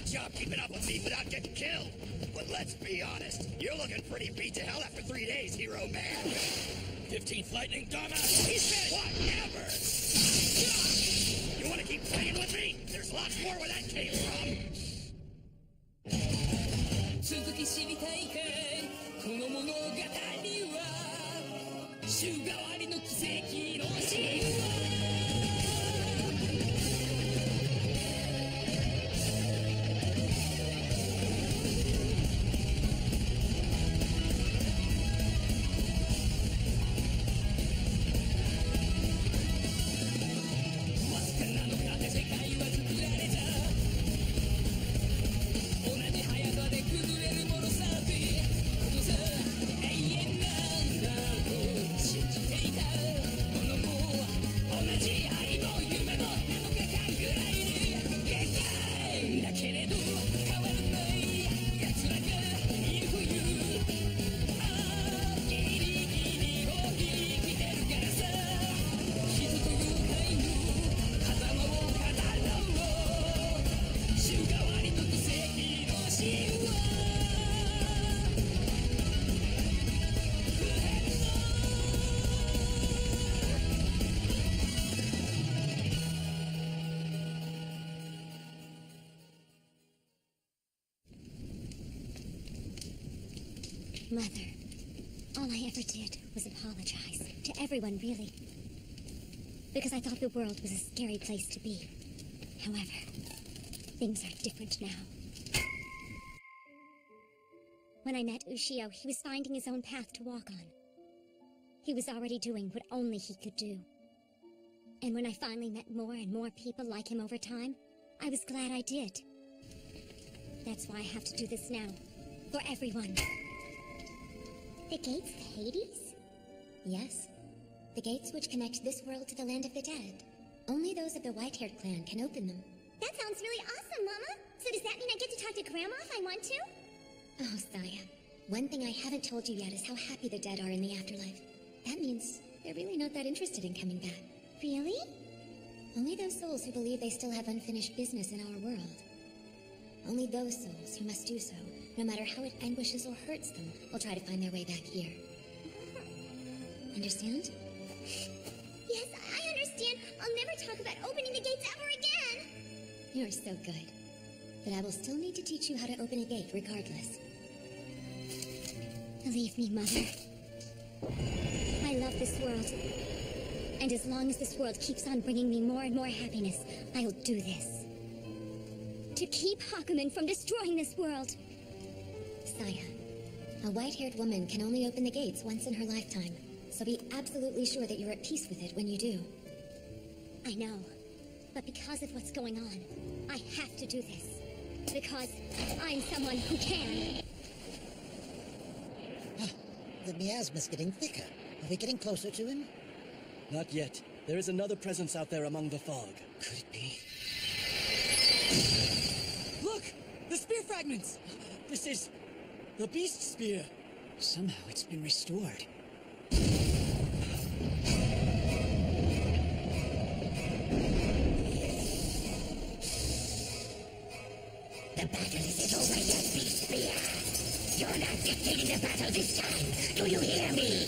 job keeping up with me without getting killed. But let's be honest, you're looking pretty beat to hell after 3 days, hero man. 15th lightning, dumbass. He's dead. Whatever. You want to keep playing with me? There's lots more where that came from. 続き知りたいかいこの物語は週替わりの奇跡の神話Mother, all I ever did was apologize to everyone, really. Because I thought the world was a scary place to be. However, things are different now. When I met Ushio, he was finding his own path to walk on. He was already doing what only he could do. And when I finally met more and more people like him over time, I was glad I did. That's why I have to do this now. For everyone. The gates of Hades? Yes. The gates which connect this world to the land of the dead. Only those of the white-haired clan can open them. That sounds really awesome, Mama! So does that mean I get to talk to Grandma if I want to? Oh, Saya. One thing I haven't told you yet is how happy the dead are in the afterlife. That means they're really not that interested in coming back. Really? Only those souls who believe they still have unfinished business in our world. Only those souls who must do so, no matter how it anguishes or hurts them, will try to find their way back here. Understand? Yes, I understand. I'll never talk about opening the gates ever again. You're so good. But I will still need to teach you how to open a gate regardless. Believe me, Mother. I love this world. And as long as this world keeps on bringing me more and more happiness, I'll do this. To keep Hakumen from destroying this world. Saya, a white-haired woman can only open the gates once in her lifetime, so be absolutely sure that you're at peace with it when you do. I know, but because of what's going on, I have to do this. Because I'm someone who can. The miasma's getting thicker. Are we getting closer to him? Not yet. There is another presence out there among the fog. Could it be? Look! The spear fragments! This is the beast spear. Somehow it's been restored. The battle isn't over yet, beast spear. You're not dictating the battle this time. Do you hear me?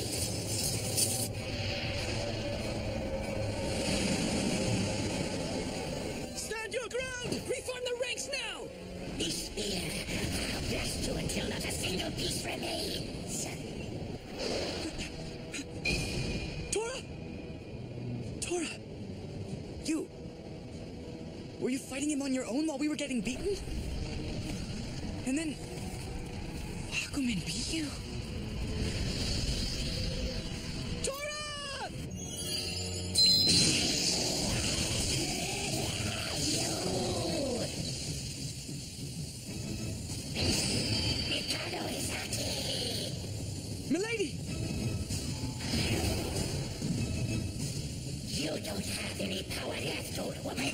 Stand your ground! Reform the ranks now! Beast spear, I'll blast you until not a single piece remains. Tora! Tora! You! Were you fighting him on your own while we were getting beaten? And then Hakumen beat you? Tora! Milady! You don't have any power left, old woman.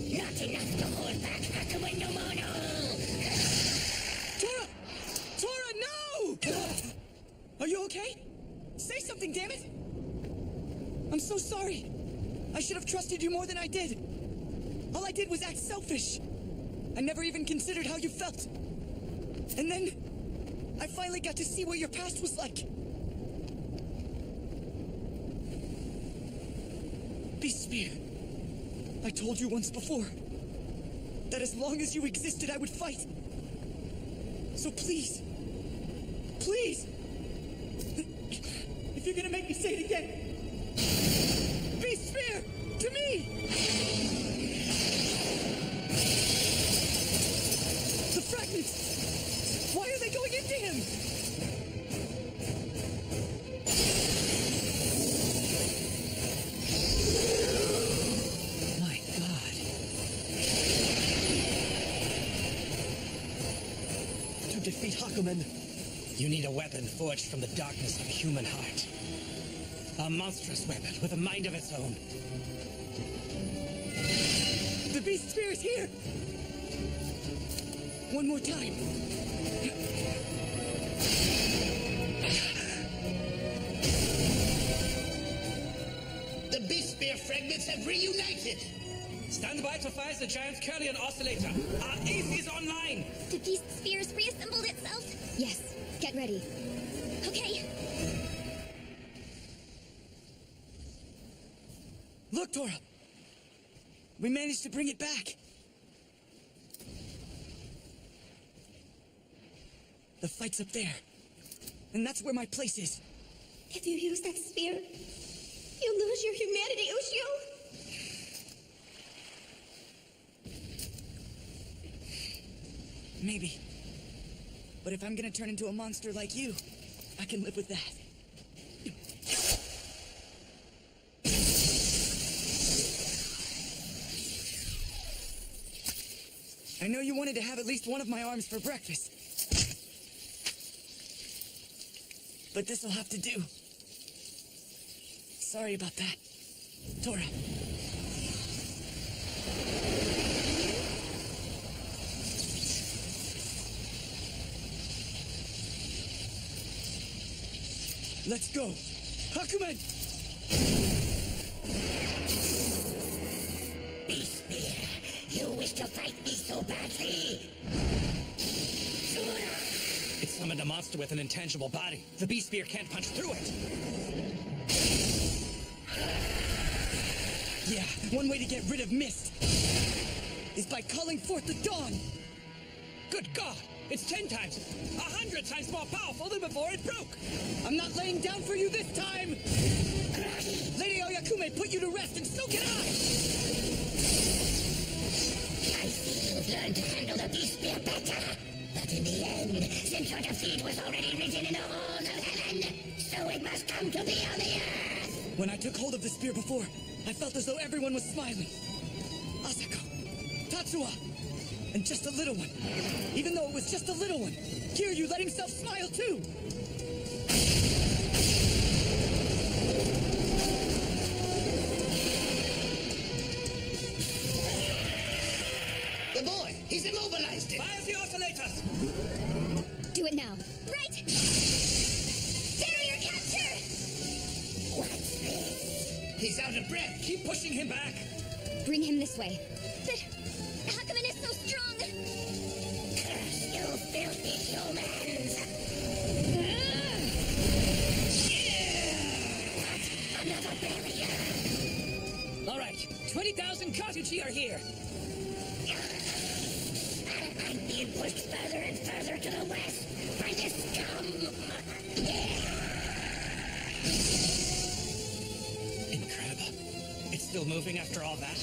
Not enough to hold back Hakumen no Mono. Tora! Tora, no! Are you okay? Say something, damn it! I'm so sorry. I should have trusted you more than I did. All I did was act selfish. I never even considered how you felt. And then, I finally got to see what your past was like. Beast Spear, I told you once before that as long as you existed, I would fight. So please, please, if you're gonna make me say it again, Beast Spear, to me! The fragments, why are they going into him? My God. To defeat Hakumen, You need a weapon forged from the darkness of a human heart. A monstrous weapon with a mind of its own. the Beast Spear is here! One more time. The Beast Spear fragments have reunited! Stand by to fire the giant Curlian oscillator. Our ace is online! The beast spears reassembled itself? Yes, get ready. Okay. Look, Tora! We managed to bring it back. The fight's up there. And that's where my place is. If you use that spear, you'll lose your humanity, Ushio. Maybe. But if I'm gonna turn into a monster like you, I can live with that. I know you wanted to have at least one of my arms for breakfast. But this'll have to do. Sorry about that, Tora. Let's go. Hakumen! Beast Spear, you wish to fight me so badly? It summoned a monster with an intangible body. The Beast Spear can't punch through it. Yeah, one way to get rid of mist is by calling forth the dawn. Good God! It's 10 times, 100 times more powerful than before it broke! I'm not laying down for you this time! Lady Oyakume put you to rest, and so can I! I see you've learned to handle the Beast Spear better. But in the end, since your defeat was already written in the halls of heaven, so it must come to be on the earth! When I took hold of the spear before, I felt as though everyone was smiling. Asako, Tatsuya, and just a little one. Even though it was just a little one, Kiryu let himself smile too! The boy! He's immobilized it! Fire the oscillators! Do it now. Right! Barrier capture! What's this? He's out of breath! Keep pushing him back! Bring him this way. But Hakumen is so strong! Curse you, filthy humans! Another barrier! Alright, 20,000 Kazuchi are here! I'm being pushed further and further to the west by this scum! Incredible. It's still moving after all that.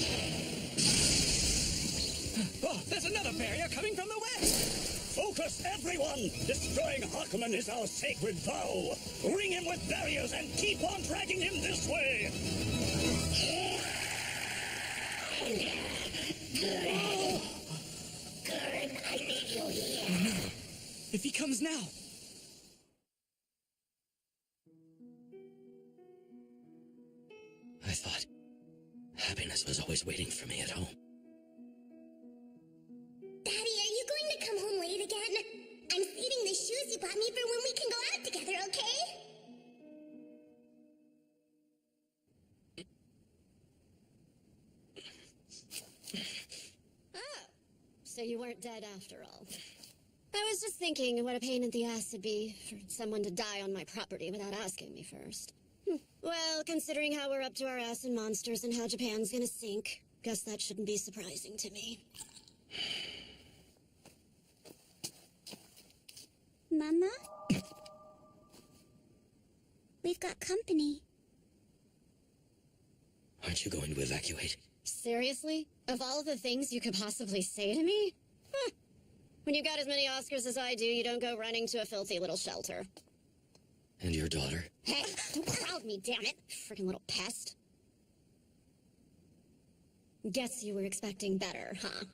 Oh, there's another barrier coming from the west! Focus, everyone! Destroying Hakumen is our sacred vow! Ring him with barriers and keep on dragging him this way! Gurren, I need you here! Oh no. If he comes now... I thought happiness was always waiting for me at home. Daddy, are you going to come home late again? I'm saving the shoes you bought me for when we can go out together, okay? Oh, So you weren't dead after all. I was just thinking what a pain in the ass it'd be for someone to die on my property without asking me first. Well, considering how we're up to our ass in monsters and how Japan's gonna sink, guess that shouldn't be surprising to me. Mama? We've got company. Aren't you going to evacuate? Seriously? Of all the things you could possibly say to me? When you've got as many Oscars as I do, you don't go running to a filthy little shelter. And your daughter? Hey, don't crowd me, damn it! Freaking little pest. Guess you were expecting better, huh?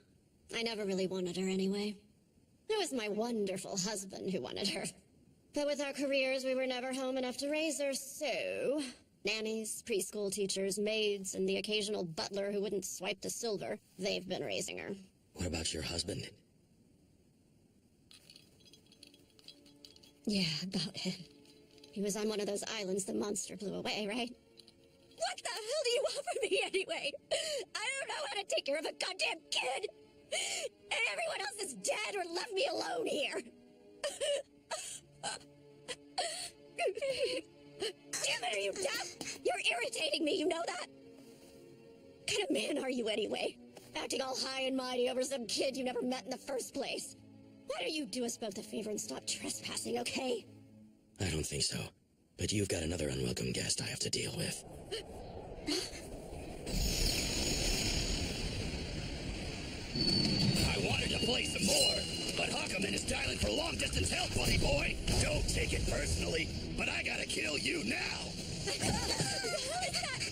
I never really wanted her anyway. It was my wonderful husband who wanted her. But with our careers, we were never home enough to raise her, so... nannies, preschool teachers, maids, and the occasional butler who wouldn't swipe the silver, they've been raising her. What about your husband? Yeah, about him. He was on one of those islands the monster blew away, right? What the hell do you want from me anyway? I don't know how to take care of a goddamn kid! And everyone else is dead or left me alone here! Damn it, are you deaf? You're irritating me, you know that? What kind of man are you anyway? Acting all high and mighty over some kid you never met in the first place. Why don't you do us both a favor and stop trespassing, okay? I don't think so. But you've got another unwelcome guest I have to deal with. I wanted to play some more, but Huckaman is dialing for long-distance help, buddy boy. Don't take it personally, but I gotta kill you now.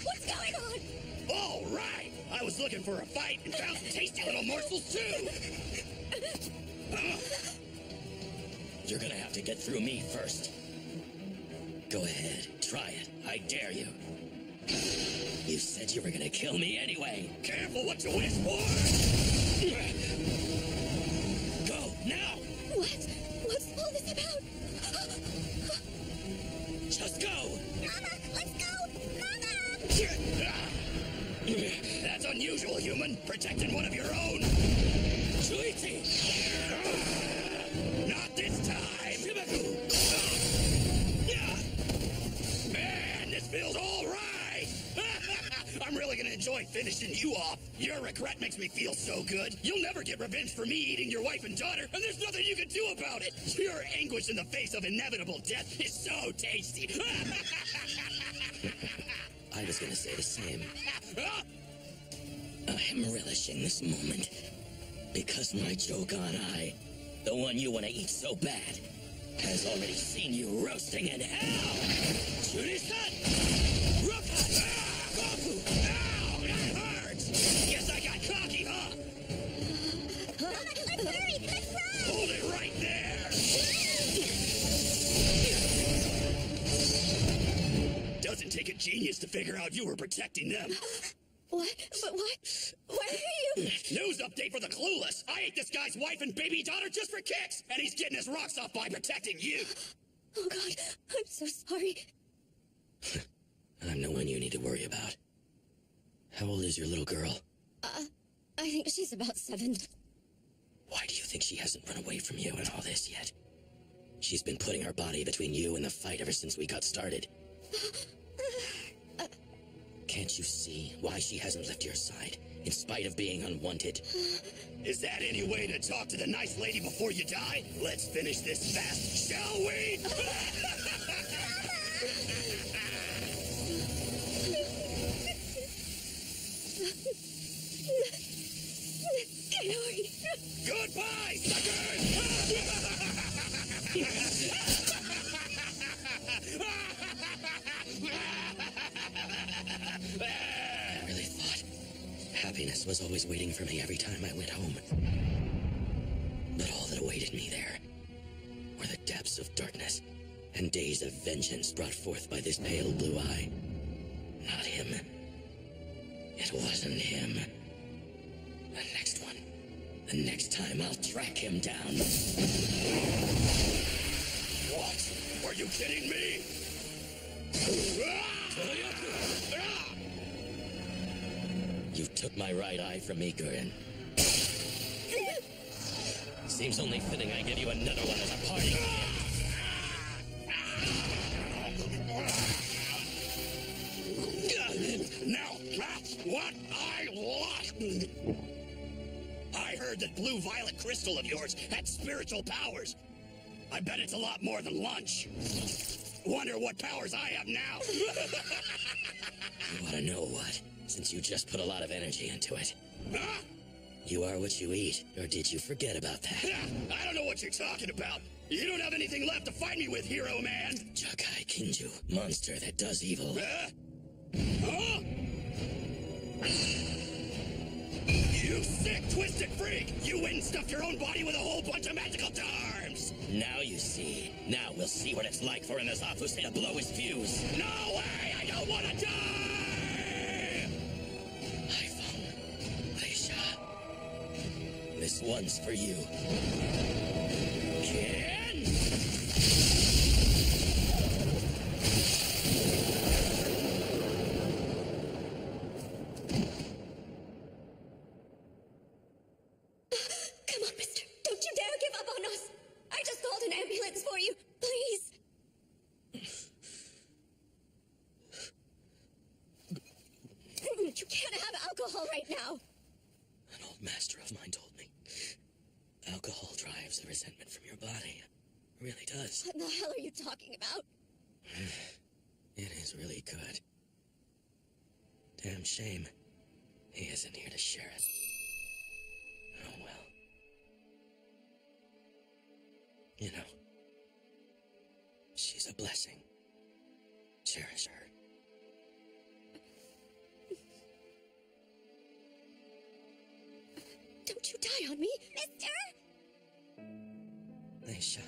What's going on? All right. I was looking for a fight and found some tasty little morsels, too. You're gonna have to get through me first. Go ahead, try it. I dare you. You said you were gonna kill me anyway. Careful what you wish for! Go, now! What? What's all this about? Just go! Mama, let's go! Mama! That's unusual, human. Protecting one of your own. Shuichi! Not this time! Man, this feels all right! I'm really gonna enjoy finishing you off. Your regret makes me feel so good. You'll never get revenge for me eating your wife and daughter, and there's nothing you can do about it. Your anguish in the face of inevitable death is so tasty. I was gonna say the same. I'm relishing this moment because my Jogan eye, the one you want to eat so bad, has already seen you roasting in hell! Shuri-san! Ruka! Goku! Ow! That hurts! Guess I got cocky, huh? Mama, let's hurry! Let's run! Hold it right there! Doesn't take a genius to figure out you were protecting them. What? But what? Why are you... News update for the clueless! I ate this guy's wife and baby daughter just for kicks, and he's getting his rocks off by protecting you! Oh God, I'm so sorry. I'm no one you need to worry about. How old is your little girl? I think she's about 7. Why do you think she hasn't run away from you and all this yet? She's been putting her body between you and the fight ever since we got started. Can't you see why she hasn't left your side, in spite of being unwanted? Is that any way to talk to the nice lady before you die? Let's finish this fast, shall we? Goodbye, suckers! I really thought happiness was always waiting for me every time I went home. But all that awaited me there were the depths of darkness and days of vengeance brought forth by this pale blue eye. Not him. It wasn't him. The next one. The next time I'll track him down. What? Are you kidding me? You took my right eye from me, Gurren. Seems only fitting I give you another one as a party. Now that's what I want! I heard that blue-violet crystal of yours had spiritual powers. I bet it's a lot more than lunch. Wonder what powers I have now. You want to know what? Since you just put a lot of energy into it. Huh? You are what you eat, or did you forget about that? I don't know what you're talking about. You don't have anything left to fight me with, hero man. Jakai Kinju, monster that does evil. Huh? You sick, twisted freak! You went and stuffed your own body with a whole bunch of magical charms! Now you see. Now we'll see what it's like for an Azafuse to blow his fuse. No way! I don't want to die! iPhone. Aisha. This one's for you. Ken! Come on, mister. Don't you dare give up on us. I just called an ambulance for you. Please. You can't have alcohol right now. An old master of mine told me. Alcohol drives the resentment from your body. It really does. What in the hell are you talking about? It is really good. Damn shame. He isn't here to share it. Oh well. You know, she's a blessing. Cherish her. Don't you die on me, mister! Aisha.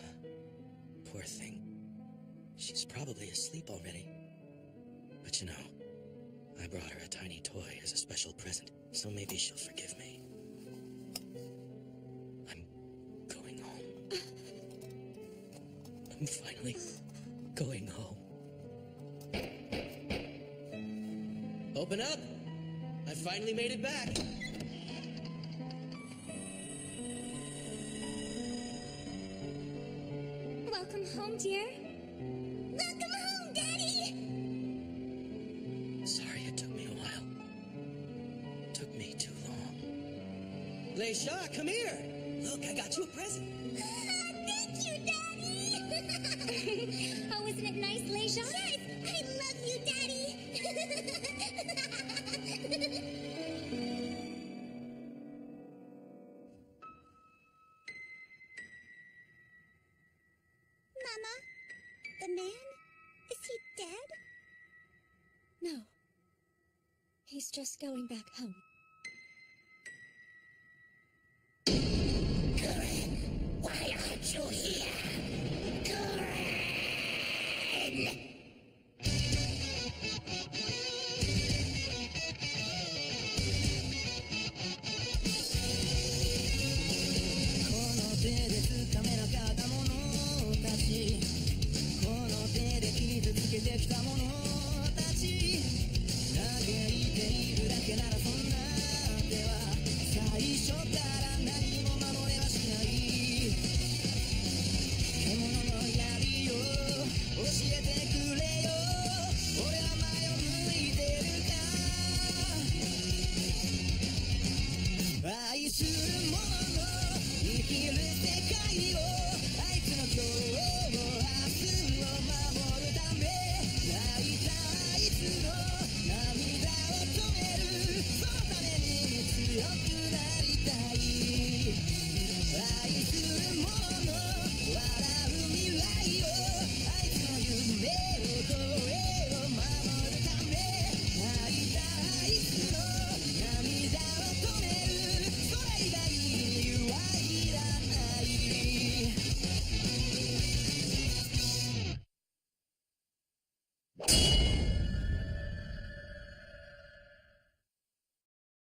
Poor thing. She's probably asleep already. But you know, I brought her a tiny toy as a special present, so maybe she'll forgive me. I'm going home. I'm finally going home. Open up! I finally made it back! Welcome home, dear. Welcome home, Daddy! Sorry it took me a while. Took me too long. Leisha, come here! Look, I got you a present. Thank you, Daddy! Oh, isn't it nice, Leisha? Yes, I love you, Daddy! Mama, the man? Is he dead? No. He's just going back home. Why aren't you here?